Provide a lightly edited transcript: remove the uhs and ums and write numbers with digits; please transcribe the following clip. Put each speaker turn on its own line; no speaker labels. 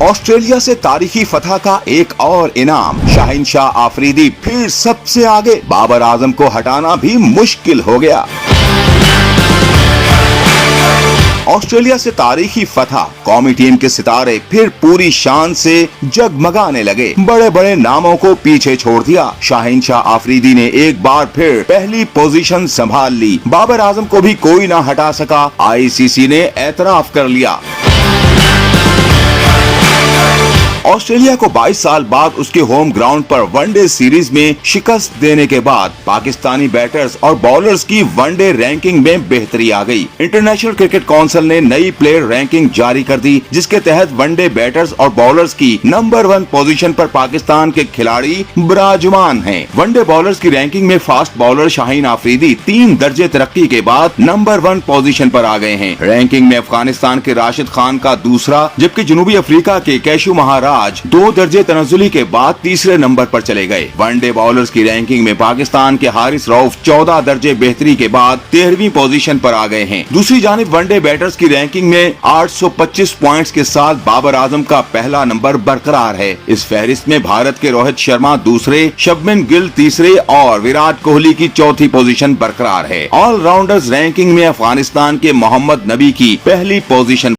Australia से तारीखी फतह का एक और इनाम, शाहिनशाह आफरीदी फिर सबसे आगे, बाबर आजम को हटाना भी मुश्किल हो गया। ऑस्ट्रेलिया से तारीखी फतह, कौमी टीम के सितारे फिर पूरी शान से जगमगाने लगे, बड़े बड़े नामों को पीछे छोड़ दिया। शाहिनशाह आफरीदी ने एक बार फिर पहली पोजीशन संभाल ली, बाबर आजम को भी कोई ना हटा सका, आईसीसी ने एतराफ कर लिया। ऑस्ट्रेलिया को 22 साल बाद उसके होम ग्राउंड पर वनडे सीरीज में शिकस्त देने के बाद पाकिस्तानी बैटर्स और बॉलर्स की वनडे रैंकिंग में बेहतरी आ गई। इंटरनेशनल क्रिकेट काउंसिल ने नई प्लेयर रैंकिंग जारी कर दी, जिसके तहत वनडे बैटर्स और बॉलर्स की नंबर 1 पोजीशन पर पाकिस्तान के खिलाड़ी विराजमान हैं। वनडे बॉलर्स की रैंकिंग में फास्ट बॉलर शाहीन आफरीदी 3 दर्जे तरक्की के बाद नंबर 1 पोजीशन पर आ गए हैं। रैंकिंग में अफगानिस्तान के राशिद खान का दूसरा, जबकि जनूबी अफ्रीका के कैशु महाराज 2 दर्जे तनज़ुली के बाद तीसरे नंबर पर चले गए। वनडे बॉलर्स की रैंकिंग में पाकिस्तान के हारिस रऊफ 14 दर्जे बेहतरी के बाद 13वीं पोजीशन पर आ गए हैं। दूसरी जानिब वनडे बैटर्स की रैंकिंग में 825 पॉइंट्स के साथ बाबर आजम का पहला नंबर बरकरार है। इस फहरिस्त में भारत के रोहित शर्मा दूसरे, शुभमन गिल तीसरे और विराट कोहली की चौथी पोजीशन बरकरार है। ऑलराउंडर्स रैंकिंग में अफगानिस्तान के मोहम्मद नबी की पहली पोजीशन